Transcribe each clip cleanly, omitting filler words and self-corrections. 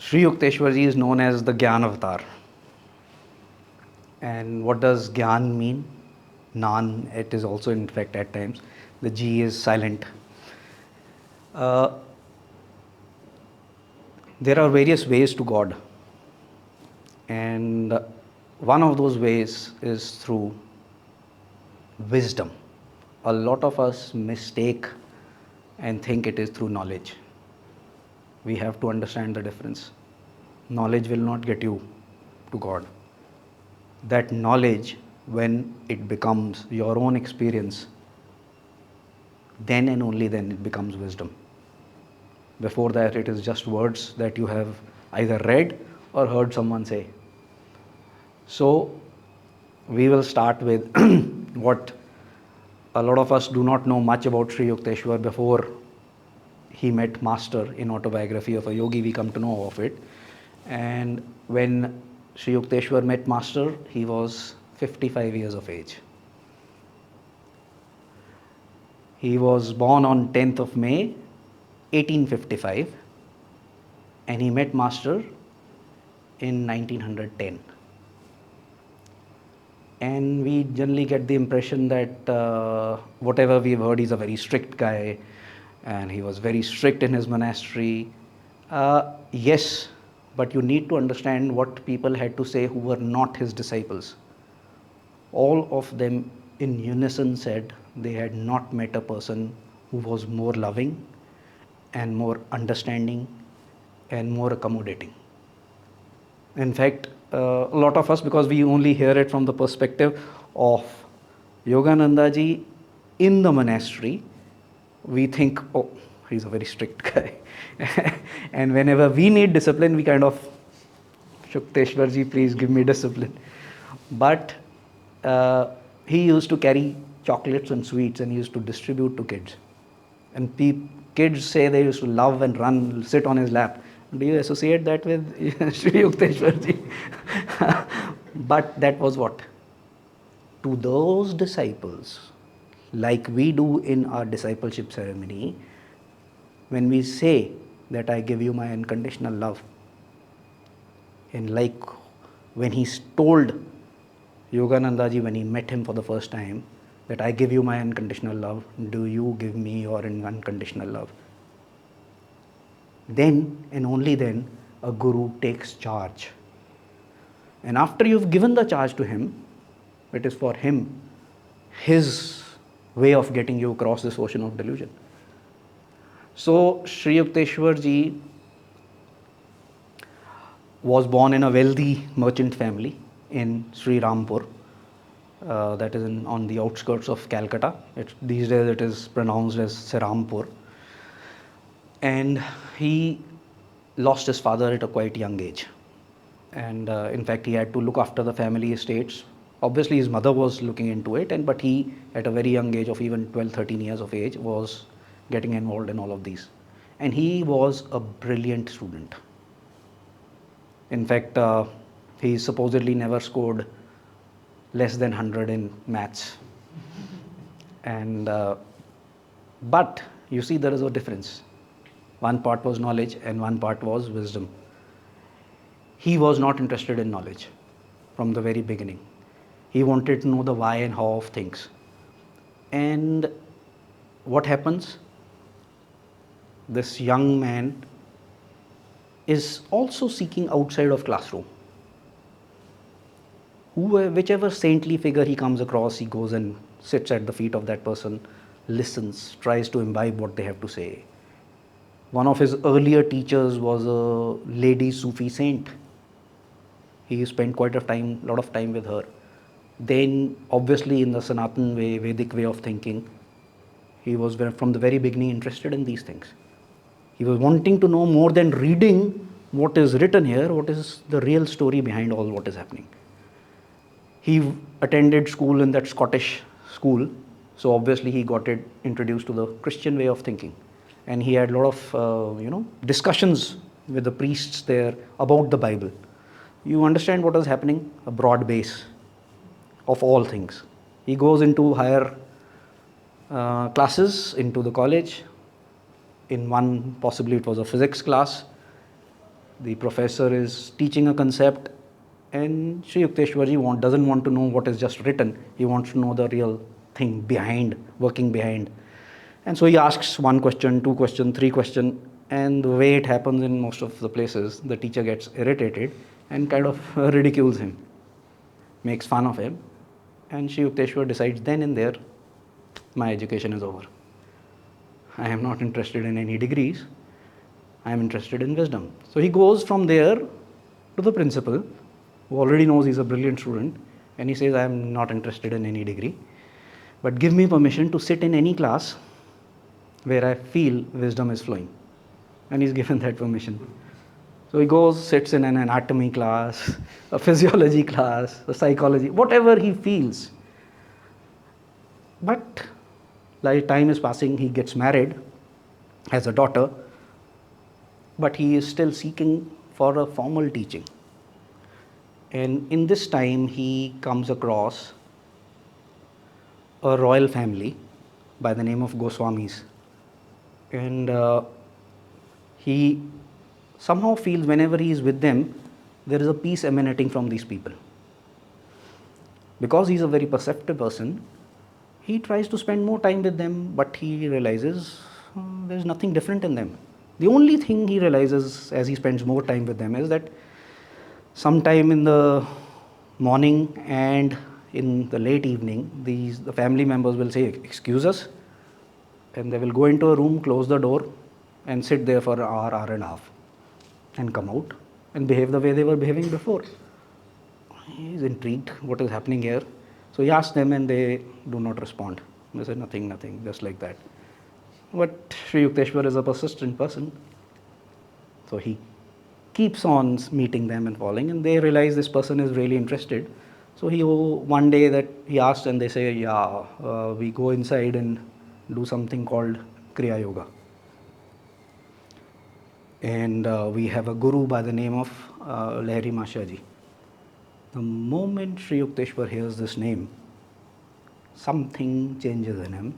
Sri Yukteswar ji is known as the Gyan Avatar. And what does Gyan mean? Nan, it is also in fact at times. The G is silent. Uh, there are various ways to God. And one of those ways is through wisdom. A lot of us mistake and think it is through knowledge. We have to understand the difference. Knowledge will not get you to God. That knowledge, when it becomes your own experience, then and only then it becomes wisdom. Before that, it is just words that you have either read or heard someone say. So, we will start with what a lot of us do not know much about Sri Yukteswar. Before he met Master, in Autobiography of a Yogi, we come to know of it. And when Sri Yukteswar met Master, he was 55 years of age. He was born on 10th of May 1855 and he met Master in 1910. And we generally get the impression that whatever we've heard, he's a very strict guy and he was very strict in his monastery. Yes, but you need to understand what people had to say who were not his disciples. All of them in unison said they had not met a person who was more loving and more understanding and more accommodating. In fact, a lot of us, because we only hear it from the perspective of Yogananda ji in the monastery, we think, oh, he's a very strict guy. And whenever we need discipline, we kind of, Yukteswar ji, please give me discipline. But he used to carry chocolates and sweets and he used to distribute to kids. And kids say they used to love and run, sit on his lap. Do you associate that with Sri Yukteswar ji? But that was what? To those disciples, like we do in our discipleship ceremony, when we say that I give you my unconditional love, and like when he told Yogananda ji when he met him for the first time, that I give you my unconditional love, do you give me your unconditional love? Then and only then a guru takes charge. And after you've given the charge to him, it is for him, his way of getting you across this ocean of delusion. So Sri Yukteswar ji was born in a wealthy merchant family in Sri Rampur, that is on the outskirts of Calcutta. These days it is pronounced as Serampur. And he lost his father at a quite young age. And in fact, he had to look after the family estates. Obviously, his mother was looking into it, but he, at a very young age of even 12, 13 years of age, was getting involved in all of these. And he was a brilliant student. In fact, he supposedly never scored less than 100 in maths. And but you see, there is a difference. One part was knowledge and one part was wisdom. He was not interested in knowledge from the very beginning. He wanted to know the why and how of things. And what happens? This young man is also seeking outside of classroom. Whichever saintly figure he comes across, he goes and sits at the feet of that person, listens, tries to imbibe what they have to say. One of his earlier teachers was a lady Sufi saint. He spent quite a lot of time with her. Then, obviously, in the Sanatan way, Vedic way of thinking, he was from the very beginning interested in these things. He was wanting to know more than reading what is written here, what is the real story behind all what is happening. He attended school in that Scottish school, so obviously he got introduced to the Christian way of thinking. And he had a lot of discussions with the priests there about the Bible. You understand what is happening? A broad base of all things. He goes into higher classes, into the college. In one, possibly it was a physics class. The professor is teaching a concept, and Sri Yukteswarji doesn't want to know what is just written. He wants to know the real thing behind, working behind. And so he asks one question, two question, three question, and the way it happens in most of the places, the teacher gets irritated and kind of ridicules him, makes fun of him, and Sri Yukteswar decides then and there, my education is over. I am not interested in any degrees. I am interested in wisdom. So he goes from there to the principal, who already knows he's a brilliant student, and he says, I am not interested in any degree, but give me permission to sit in any class where I feel wisdom is flowing. And he's given that permission. So he goes, sits in an anatomy class, a physiology class, a psychology, whatever he feels. But like time is passing, he gets married, has a daughter, but he is still seeking for a formal teaching. And in this time, he comes across a royal family by the name of Goswamis. And he somehow feels whenever he is with them, there is a peace emanating from these people. Because he is a very perceptive person, he tries to spend more time with them, but he realizes there is nothing different in them. The only thing he realizes as he spends more time with them is that sometime in the morning and in the late evening, the family members will say, excuse us, and they will go into a room, close the door, and sit there for an hour and a half, and come out and behave the way they were behaving before. He is intrigued, what is happening here? So he asks them, and they do not respond. They say, nothing, just like that. But Sri Yukteswar is a persistent person. So he keeps on meeting them and following, and they realize this person is really interested. So one day that he asked, and they say, we go inside and do something called Kriya Yoga. And we have a guru by the name of Lahiri Mahasaya. The moment Sri Yukteswar hears this name, something changes in him,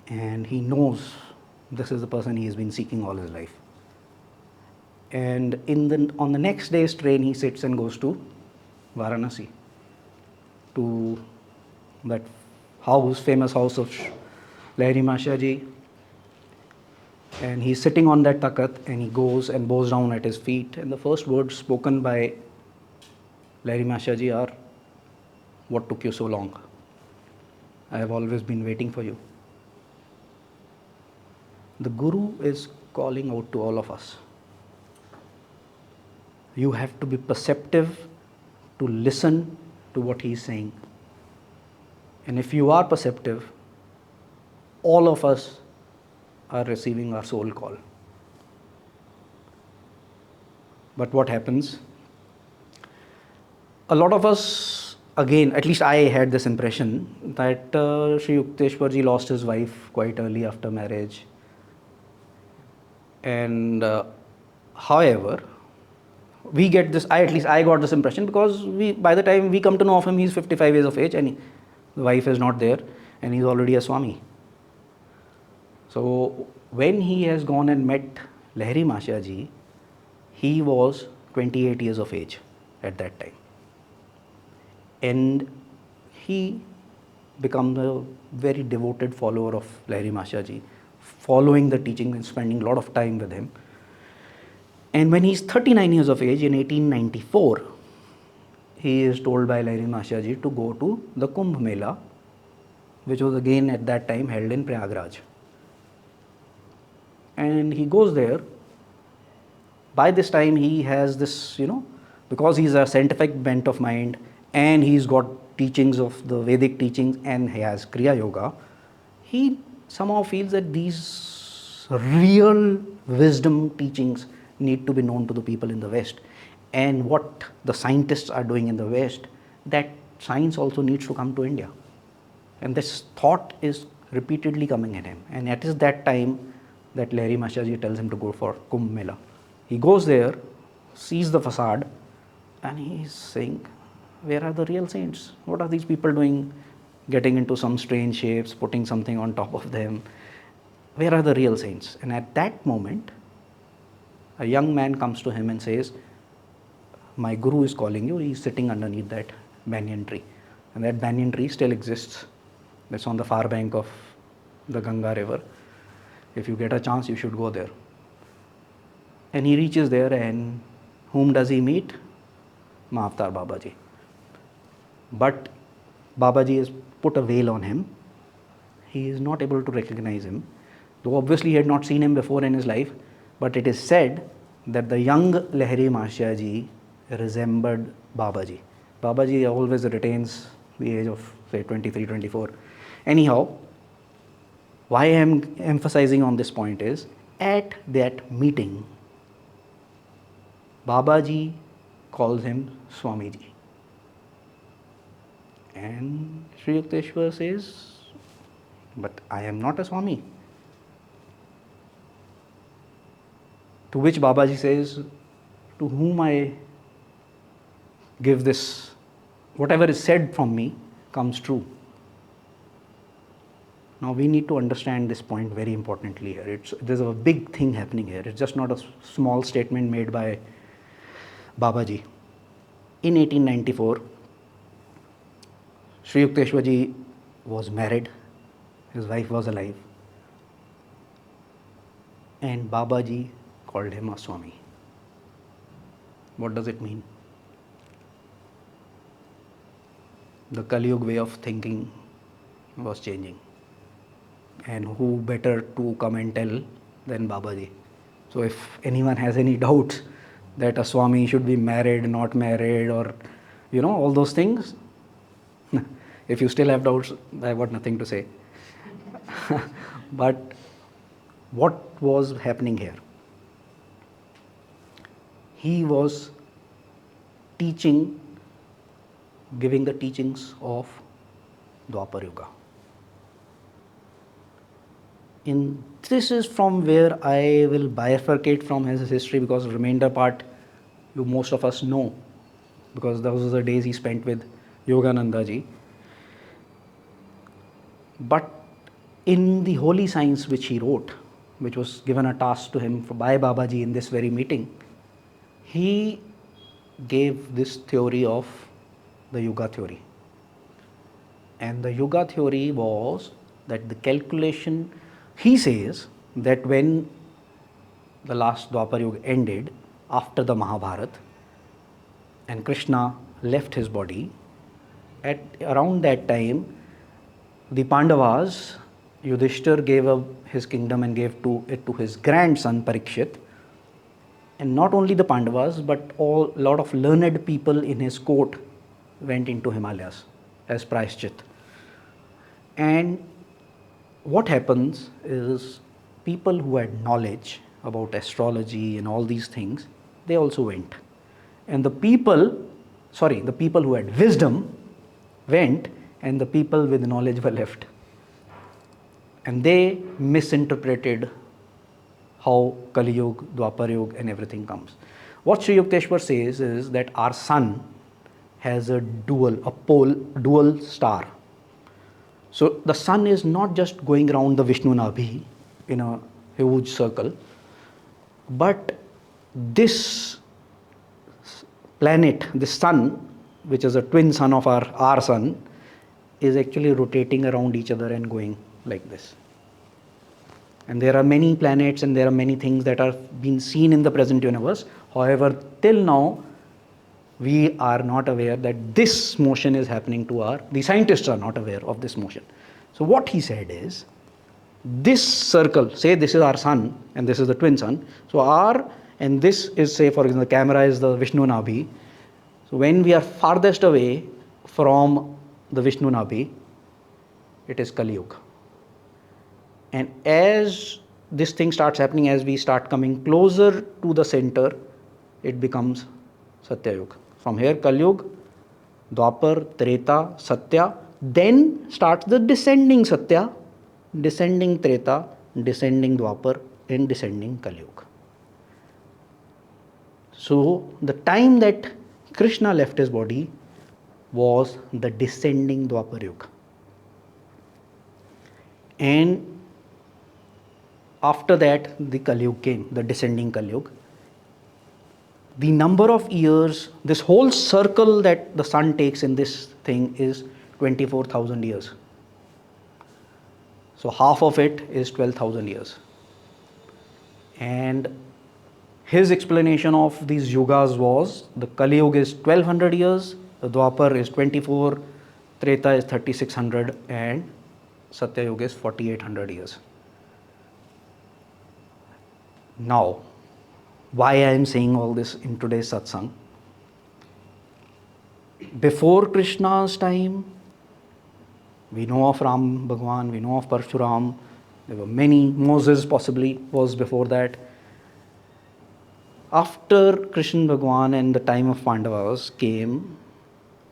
and he knows this is the person he has been seeking all his life. And on the next day's train, he sits and goes to Varanasi, to that famous house of Lahiri Mahasaya. And he's sitting on that takat, and he goes and bows down at his feet. And the first words spoken by Lahiri Mahasaya are, what took you so long? I have always been waiting for you. The Guru is calling out to all of us. You have to be perceptive to listen to what he is saying. And if you are perceptive, all of us are receiving our soul call. But what happens? A lot of us, again, at least I had this impression that Sri Yukteswarji lost his wife quite early after marriage. And however, we get this, at least I got this impression, because by the time we come to know of him, he's 55 years of age, and the wife is not there, and he's already a Swami. So when he has gone and met Lahiri Mahasaya, he was 28 years of age at that time. And he becomes a very devoted follower of Lahiri Mahasaya, following the teaching and spending a lot of time with him. And when he's 39 years of age, in 1894, he is told by Lahiri Mahasaya to go to the Kumbh Mela, which was again at that time held in Prayagraj. And he goes there. By this time, he has this, because he's a scientific bent of mind, and he's got teachings of the Vedic teachings, and he has Kriya Yoga, he somehow feels that these real wisdom teachings need to be known to the people in the West. And what the scientists are doing in the West, that science also needs to come to India. And this thought is repeatedly coming at him. And it is that time that Lahiri Mahasaya tells him to go for Kumbh Mela. He goes there, sees the facade, and he's saying, where are the real saints? What are these people doing? Getting into some strange shapes, putting something on top of them. Where are the real saints? And at that moment, A young man comes to him and says, my guru is calling you. He's sitting underneath that banyan tree. And that banyan tree still exists. That's on the far bank of the Ganga river. If you get a chance, you should go there. And he reaches there, and whom does he meet? Mahavatar Babaji. But Babaji has put a veil on him. He is not able to recognize him. Though obviously he had not seen him before in his life, but it is said that the young Lahiri Mahasaya ji resembled Babaji. Babaji always retains the age of say 23, 24. Anyhow, why I am emphasizing on this point is, at that meeting, Babaji calls him Swamiji. And Sri Yukteswar says, but I am not a Swami. To which Babaji says, to whom I give this, whatever is said from me comes true. Now we need to understand this point very importantly here. There's a big thing happening here. It's just not a small statement made by Babaji. In 1894, Sri Yukteswar ji was married. His wife was alive. And Babaji called him a Swami. What does it mean? The Kali Yuga way of thinking was changing. And who better to come and tell than Babaji? So if anyone has any doubts that a Swami should be married, not married, or all those things, if you still have doubts, I have got nothing to say. But what was happening here? He was teaching, giving the teachings of Dwapar Yuga. This is from where I will bifurcate from his history, because the remainder part most of us know, because those are the days he spent with Yogananda ji. But in the holy science which he wrote, which was given a task to him by Babaji in this very meeting, he gave this theory of the Yuga theory. And the Yuga theory was that the calculation, he says that when the last Dwapar Yuga ended after the Mahabharata and Krishna left his body, at around that time the Pandavas, Yudhishthir gave up his kingdom and gave it to his grandson Parikshit. And not only the Pandavas, but a lot of learned people in his court went into Himalayas as Prayashchit. And what happens is, people who had knowledge about astrology and all these things, they also went. And the people who had wisdom went, and the people with knowledge were left. And they misinterpreted how Kali Yuga, Dwapar Yuga and everything comes. What Sri Yukteswar says is that our sun has a dual star. So the sun is not just going around the Vishnu Nabhi in a huge circle, but this planet, this sun, which is a twin sun of our sun, is actually rotating around each other and going like this. And there are many planets and there are many things that are being seen in the present universe. However, till now, we are not aware that this motion is happening to the scientists are not aware of this motion. So what he said is, this circle, say this is our sun and this is the twin sun. So and this is, say for example, the camera is the Vishnu Nabhi. So when we are farthest away from the Vishnu Nabhi, it is Kali Yuga. And as this thing starts happening, as we start coming closer to the center, it becomes Satya Yuga. From here, Kali Yuga, Dwapar, Treta, Satya, then starts the descending Satya, descending Treta, descending Dwapar, and descending Kali Yuga. So the time that Krishna left his body was the descending Dwapar Yuga. And after that, the Kali Yuga came, the descending Kali Yuga. the number of years, this whole circle that the sun takes in this thing is 24,000 years. So half of it is 12,000 years. And his explanation of these yugas was the Kali Yuga is 1200 years, the Dwapar is 24, Treta is 3600, and Satya Yuga is 4800 years. Now, why I am saying all this in today's satsang? Before Krishna's time, we know of Ram Bhagwan, we know of Parshuram, there were many, Moses possibly was before that. After Krishna Bhagwan and the time of Pandavas came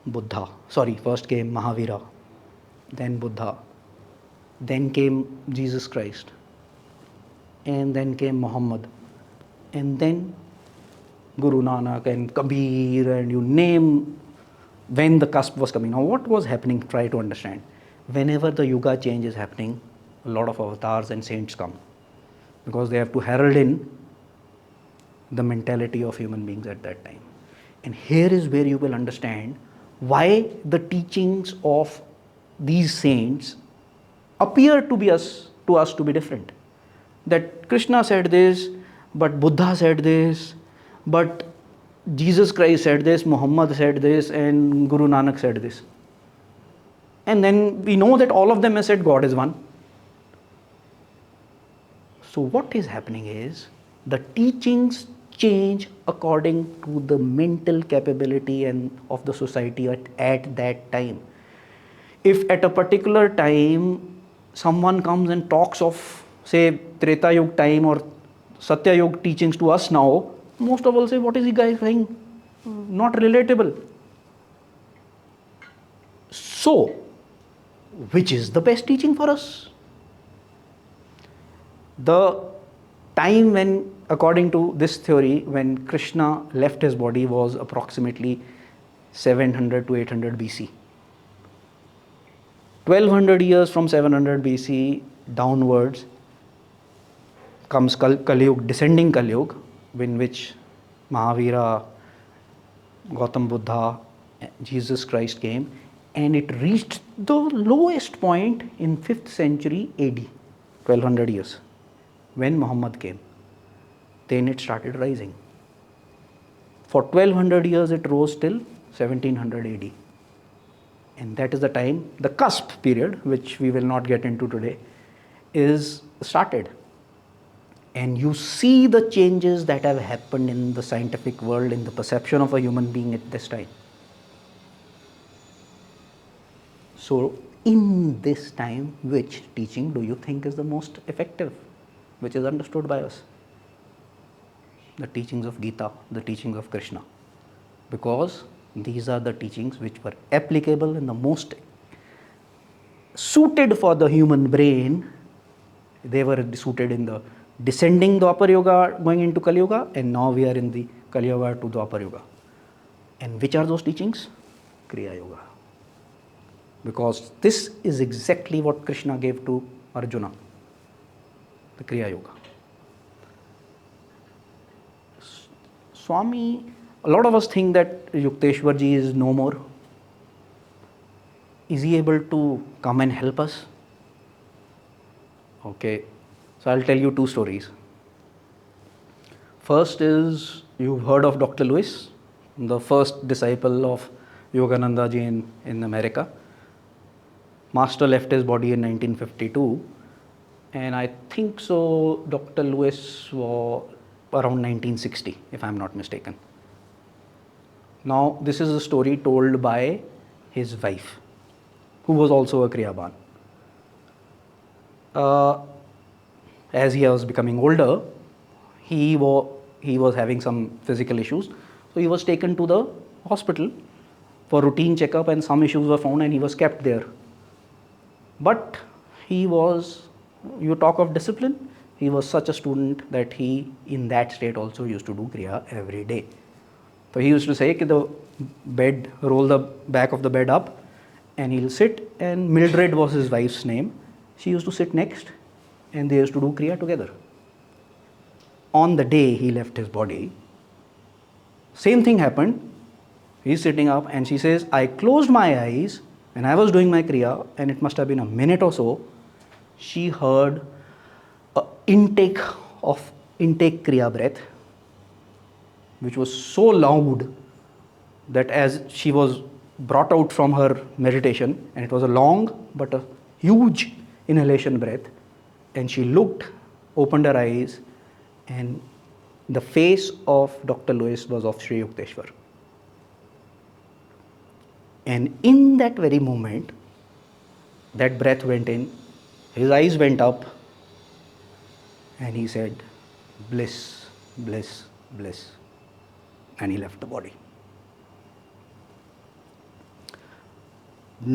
Buddha. First came Mahavira, then Buddha, then came Jesus Christ, and then came Muhammad, and then Guru Nanak and Kabir, and you name when the cusp was coming. Now, what was happening? Try to understand. Whenever the Yuga change is happening, a lot of avatars and saints come because they have to herald in the mentality of human beings at that time. And here is where you will understand why the teachings of these saints appear to us to be different. That Krishna said this, but Buddha said this, but Jesus Christ said this, Muhammad said this, and Guru Nanak said this. And then we know that all of them have said God is one. So what is happening is the teachings change according to the mental capability and of the society at that time. If at a particular time someone comes and talks of, say, Treta Yuga time or Satya Yuga teachings to us now, most of all say, what is he guy saying? Not relatable. So, which is the best teaching for us? The time when, according to this theory, when Krishna left his body was approximately 700 to 800 BC. 1200 years from 700 BC downwards comes Kali Yuga, descending Kali Yuga, in which Mahavira, Gautam Buddha, Jesus Christ came, and it reached the lowest point in 5th century AD, 1200 years, when Muhammad came. Then it started rising. For 1200 years it rose till 1700 AD. And that is the time, the cusp period, which we will not get into today, is started. And you see the changes that have happened in the scientific world, in the perception of a human being at this time. So, in this time, which teaching do you think is the most effective, which is understood by us? The teachings of Gita, the teachings of Krishna. Because these are the teachings which were applicable and the most suited for the human brain. They were suited in the descending Dwapar Yuga going into Kali Yuga, and now we are in the Kali Yuga to Dwapar Yuga. And which are those teachings? Kriya Yoga. Because this is exactly what Krishna gave to Arjuna, the Kriya Yoga. Swami, a lot of us think that Yukteswar ji is no more. Is he able to come and help us? Okay, so I'll tell you two stories. First is, you've heard of Dr. Lewis, the first disciple of Yogananda ji in America. Master left his body in 1952, and I think so Dr. Lewis was around 1960, if I'm not mistaken. Now, this is a story told by his wife, who was also a Kriyaban. As he was becoming older, he was having some physical issues, so he was taken to the hospital for routine checkup, and some issues were found and he was kept there. But he was, you talk of discipline, he was such a student that he, in that state also used to do Kriya every day. So he used to say, the bed, roll the back of the bed up, and he'll sit, and Mildred was his wife's name. She used to sit next, and they used to do Kriya together. On the day he left his body, Same thing happened. He's sitting up and she says, I closed my eyes and I was doing my Kriya, and it must have been a minute or so. She heard a intake Kriya breath, which was so loud that as she was brought out from her meditation, and it was a long but a huge inhalation breath, and she looked, opened her eyes, and the face of Dr. Lewis was of Sri Yukteswar. And in that very moment, that breath went in, his eyes went up, and he said, bliss, bliss, bliss. And he left the body.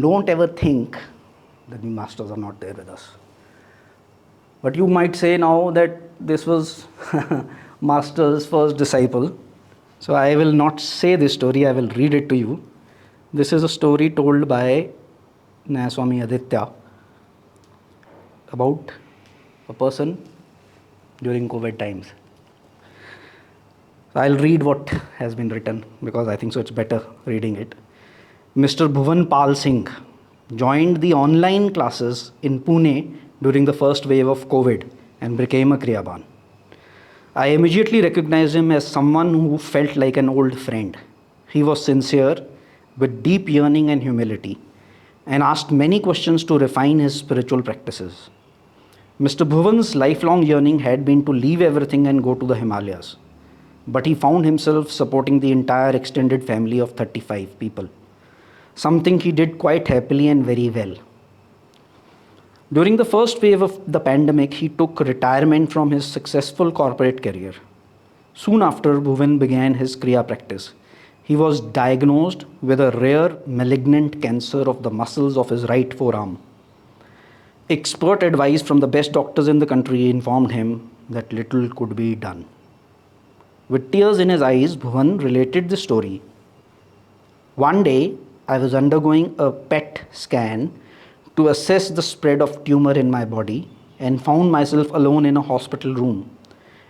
Don't ever think that the masters are not there with us. But you might say now that this was master's first disciple. So I will not say this story, I will read it to you. This is a story told by Swami Aditya about a person during COVID times. I'll read what has been written because I think so it's better reading it. Mr. Bhuvan Pal Singh joined the online classes in Pune during the first wave of COVID and became a Kriyaban. I immediately recognized him as someone who felt like an old friend. He was sincere, with deep yearning and humility, and asked many questions to refine his spiritual practices. Mr. Bhuvan's lifelong yearning had been to leave everything and go to the Himalayas, but he found himself supporting the entire extended family of 35 people, something he did quite happily and very well. During the first wave of the pandemic, he took retirement from his successful corporate career. Soon after, Bhuvan began his Kriya practice. He was diagnosed with a rare malignant cancer of the muscles of his right forearm. Expert advice from the best doctors in the country informed him that little could be done. With tears in his eyes, Bhuvan related the story. One day, I was undergoing a PET scan to assess the spread of tumor in my body and found myself alone in a hospital room.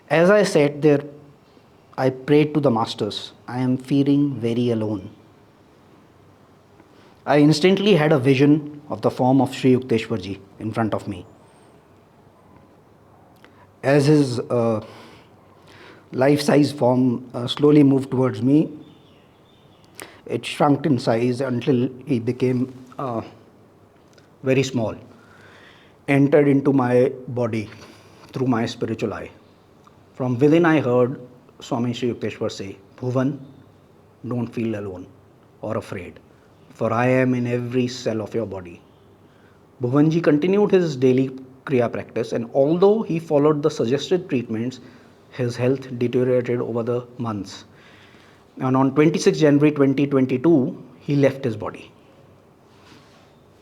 As I sat there, I prayed to the masters. I am feeling very alone. I instantly had a vision of the form of Sri Yukteswar ji in front of me. As his life-size form slowly moved towards me, it shrunk in size until he became very small, entered into my body through my spiritual eye. From within I heard Swami Sri Yukteswar say, Bhuvan, don't feel alone or afraid, for I am in every cell of your body. Bhuvanji continued his daily Kriya practice, and although he followed the suggested treatments, his health deteriorated over the months. And on 26 January 2022, he left his body.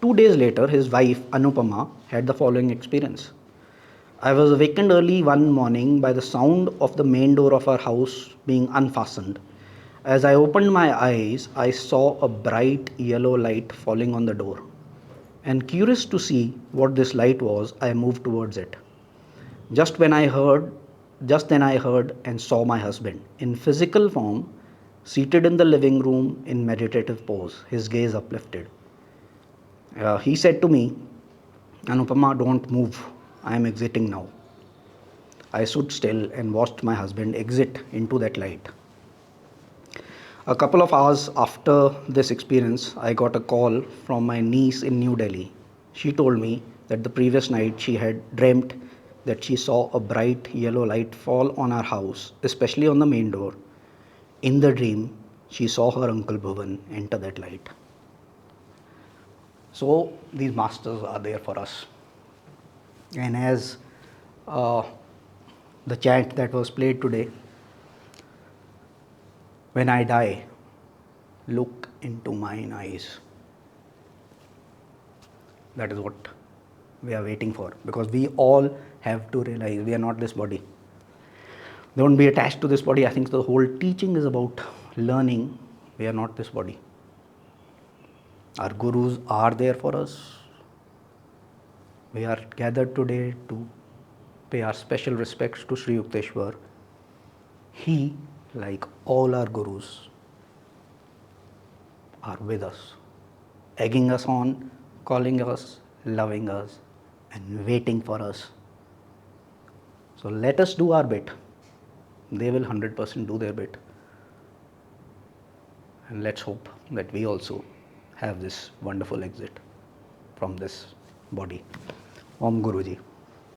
2 days later, his wife Anupama had the following experience. I was awakened early one morning by the sound of the main door of our house being unfastened. As I opened my eyes, I saw a bright yellow light falling on the door. And curious to see what this light was, I moved towards it. Just then I heard and saw my husband in physical form, seated in the living room in meditative pose, his gaze uplifted. He said to me, Anupama, don't move. I am exiting now. I stood still and watched my husband exit into that light. A couple of hours after this experience, I got a call from my niece in New Delhi. She told me that the previous night she had dreamt that she saw a bright yellow light fall on our house, especially on the main door. In the dream, she saw her uncle Bhuvan enter that light. So these masters are there for us. And as the chant that was played today, when I die, look into mine eyes. That is what we are waiting for, because we all have to realize we are not this body. Don't be attached to this body. I think the whole teaching is about learning we are not this body. Our gurus are there for us. We are gathered today to pay our special respects to Sri Yukteswar. He like all our gurus, are with us, egging us on, calling us, loving us, and waiting for us. So let us do our bit. They will 100% do their bit. And let's hope that we also have this wonderful exit from this body. Om Guruji.